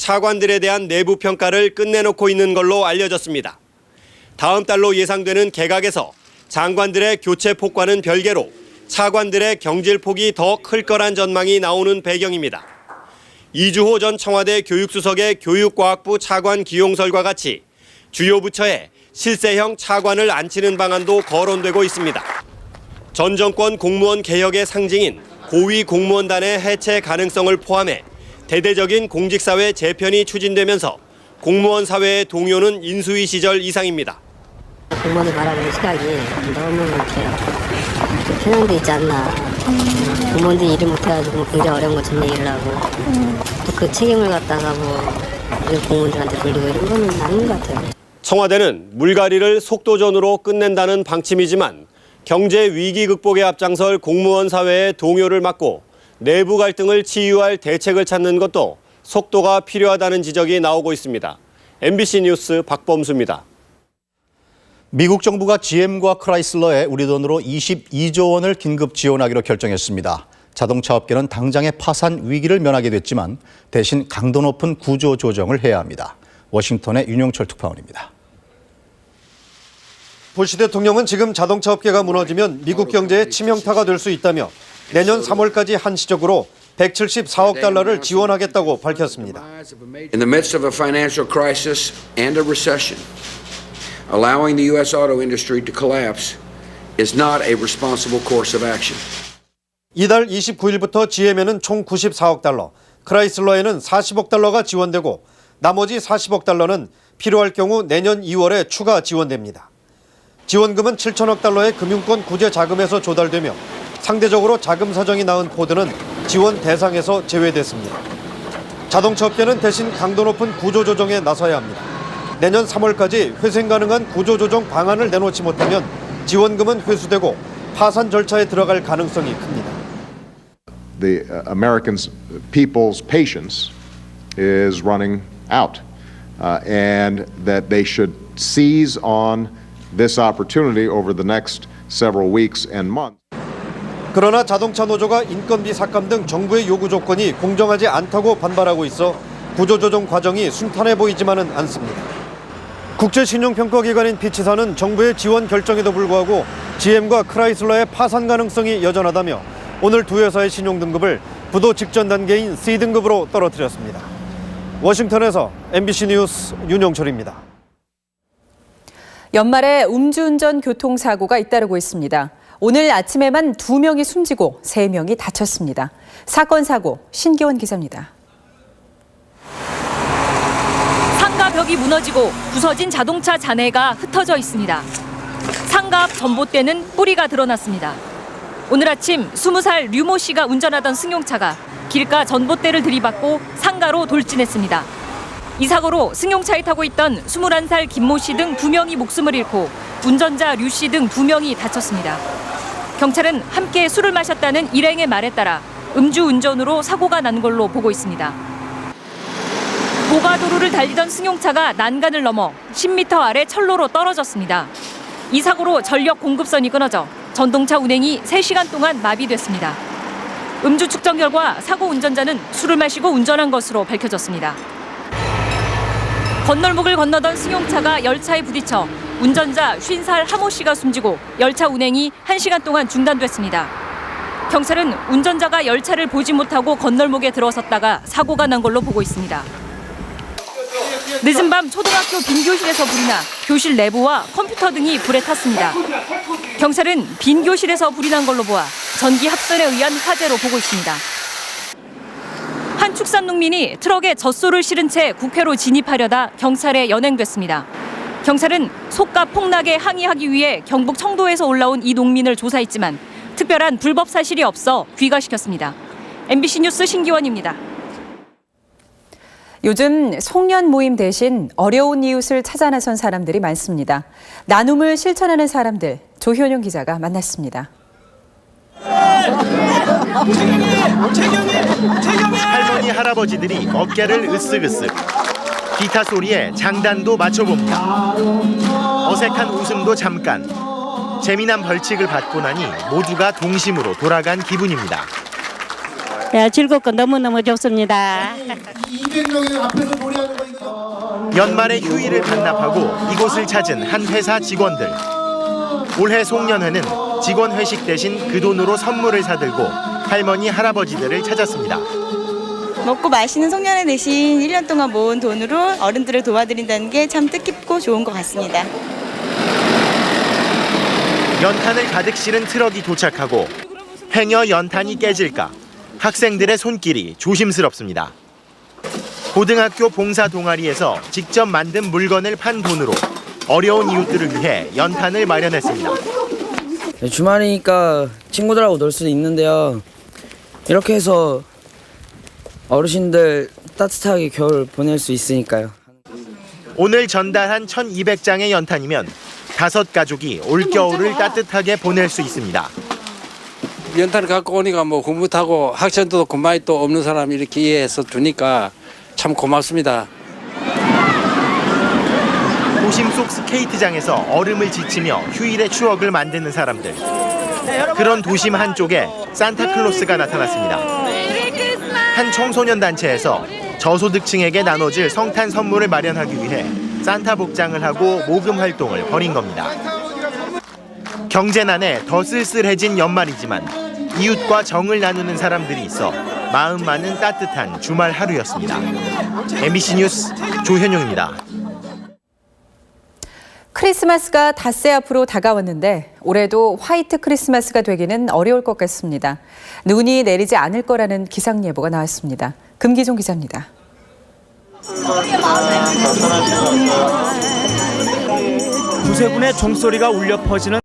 차관들에 대한 내부 평가를 끝내놓고 있는 걸로 알려졌습니다. 다음 달로 예상되는 개각에서 장관들의 교체 폭과는 별개로 차관들의 경질폭이 더 클 거란 전망이 나오는 배경입니다. 이주호 전 청와대 교육수석의 교육과학부 차관 기용설과 같이 주요 부처에 실세형 차관을 앉히는 방안도 거론되고 있습니다. 전 정권 공무원 개혁의 상징인 고위 공무원단의 해체 가능성을 포함해 대대적인 공직사회 재편이 추진되면서 공무원 사회의 동요는 인수위 시절 이상입니다. 공무원을 바라보는 시각이 너무 이렇게 편향돼 있지 않나. 공무원들이 일을 못해가지고 굉장히 어려운 것처럼 얘기를 하고 또 그 책임을 갖다가 우리 공무원들한테 돌리고 이런 거는 아닌 것 같아요. 청와대는 물갈이를 속도전으로 끝낸다는 방침이지만 경제 위기 극복에 앞장설 공무원 사회의 동요를 막고 내부 갈등을 치유할 대책을 찾는 것도 속도가 필요하다는 지적이 나오고 있습니다. MBC 뉴스 박범수입니다. 미국 정부가 GM과 크라이슬러에 우리 돈으로 22조 원을 긴급 지원하기로 결정했습니다. 자동차 업계는 당장의 파산 위기를 면하게 됐지만 대신 강도 높은 구조 조정을 해야 합니다. 워싱턴의 윤용철 특파원입니다. 부시 대통령은 지금 자동차 업계가 무너지면 미국 경제에 치명타가 될 수 있다며 내년 3월까지 한시적으로 174억 달러를 지원하겠다고 밝혔습니다. In the midst of a financial crisis and a recession, allowing the U.S. auto industry to collapse is not a responsible course of action. 이달 29일부터 GM에는 총 94억 달러, 크라이슬러에는 40억 달러가 지원되고 나머지 40억 달러는 필요할 경우 내년 2월에 추가 지원됩니다. 지원금은 7천억 달러의 금융권 구제 자금에서 조달되며 상대적으로 자금 사정이 나은 포드는 지원 대상에서 제외됐습니다. 자동차 업계는 대신 강도 높은 구조조정에 나서야 합니다. 내년 3월까지 회생 가능한 구조조정 방안을 내놓지 못하면 지원금은 회수되고 파산 절차에 들어갈 가능성이 큽니다. The American people's patience is running out, and that they should seize on this opportunity over the next several weeks and months. 그러나 자동차 노조가 인건비 삭감 등 정부의 요구 조건이 공정하지 않다고 반발하고 있어 구조조정 과정이 순탄해 보이지만은 않습니다. 국제신용평가기관인 피치사는 정부의 지원 결정에도 불구하고 GM과 크라이슬러의 파산 가능성이 여전하다며 오늘 두 회사의 신용등급을 부도 직전 단계인 C등급으로 떨어뜨렸습니다. 워싱턴에서 MBC 뉴스 윤용철입니다. 연말에 음주운전 교통사고가 잇따르고 있습니다. 오늘 아침에만 2명이 숨지고 3명이 다쳤습니다. 사건 사고 신기원 기자입니다. 상가 벽이 무너지고 부서진 자동차 잔해가 흩어져 있습니다. 상가 앞 전봇대는 뿌리가 드러났습니다. 오늘 아침 20살 류모 씨가 운전하던 승용차가 길가 전봇대를 들이받고 상가로 돌진했습니다. 이 사고로 승용차에 타고 있던 21살 김모 씨 등 2명이 목숨을 잃고 운전자 류 씨 등 2명이 다쳤습니다. 경찰은 함께 술을 마셨다는 일행의 말에 따라 음주운전으로 사고가 난 걸로 보고 있습니다. 고가도로를 달리던 승용차가 난간을 넘어 10m 아래 철로로 떨어졌습니다. 이 사고로 전력 공급선이 끊어져 전동차 운행이 3시간 동안 마비됐습니다. 음주 측정 결과 사고 운전자는 술을 마시고 운전한 것으로 밝혀졌습니다. 건널목을 건너던 승용차가 열차에 부딪혀 운전자 50살 하모 씨가 숨지고 열차 운행이 1시간 동안 중단됐습니다. 경찰은 운전자가 열차를 보지 못하고 건널목에 들어섰다가 사고가 난 걸로 보고 있습니다. 늦은 밤 초등학교 빈 교실에서 불이 나 교실 내부와 컴퓨터 등이 불에 탔습니다. 경찰은 빈 교실에서 불이 난 걸로 보아 전기 합선에 의한 화재로 보고 있습니다. 한 축산 농민이 트럭에 젖소를 실은 채 국회로 진입하려다 경찰에 연행됐습니다. 경찰은 속가 폭락에 항의하기 위해 경북 청도에서 올라온 이 농민을 조사했지만 특별한 불법 사실이 없어 귀가시켰습니다. MBC 뉴스 신기원입니다. 요즘 송년 모임 대신 어려운 이웃을 찾아 나선 사람들이 많습니다. 나눔을 실천하는 사람들, 조현용 기자가 만났습니다. 할머니, 할아버지들이 어깨를 으쓱으쓱. 기타 소리에 장단도 맞춰봅니다. 어색한 웃음도 잠깐. 재미난 벌칙을 받고 나니 모두가 동심으로 돌아간 기분입니다. 네, 즐겁고 너무너무 좋습니다. 연말에 휴일을 반납하고 이곳을 찾은 한 회사 직원들. 올해 송년회는 직원 회식 대신 그 돈으로 선물을 사들고 할머니, 할아버지들을 찾았습니다. 먹고 마시는 송년회 대신 1년 동안 모은 돈으로 어른들을 도와드린다는 게 참 뜻깊고 좋은 것 같습니다. 연탄을 가득 실은 트럭이 도착하고 행여 연탄이 깨질까 학생들의 손길이 조심스럽습니다. 고등학교 봉사 동아리에서 직접 만든 물건을 판 돈으로 어려운 이웃들을 위해 연탄을 마련했습니다. 주말이니까 친구들하고 놀 수도 있는데요. 이렇게 해서 어르신들 따뜻하게 겨울 보낼 수 있으니까요. 오늘 전달한 1,200장의 연탄이면 5가족이 올겨울을 따뜻하게 보낼 수 있습니다. 연탄을 갖고 오니까 뭐 공부하고 학생들도 군마이 또 없는 사람이 이렇게 이해해서 주니까 참 고맙습니다. 도심 속 스케이트장에서 얼음을 지치며 휴일의 추억을 만드는 사람들. 그런 도심 한쪽에 산타클로스가 나타났습니다. 한 청소년 단체에서 저소득층에게 나눠질 성탄 선물을 마련하기 위해 산타 복장을 하고 모금 활동을 벌인 겁니다. 경제난에 더 쓸쓸해진 연말이지만 이웃과 정을 나누는 사람들이 있어 마음만은 따뜻한 주말 하루였습니다. MBC 뉴스 조현용입니다. 크리스마스가 닷새 앞으로 다가왔는데 올해도 화이트 크리스마스가 되기는 어려울 것 같습니다. 눈이 내리지 않을 거라는 기상 예보가 나왔습니다. 금기종 기자입니다. 구세군의 종소리가 울려 퍼지는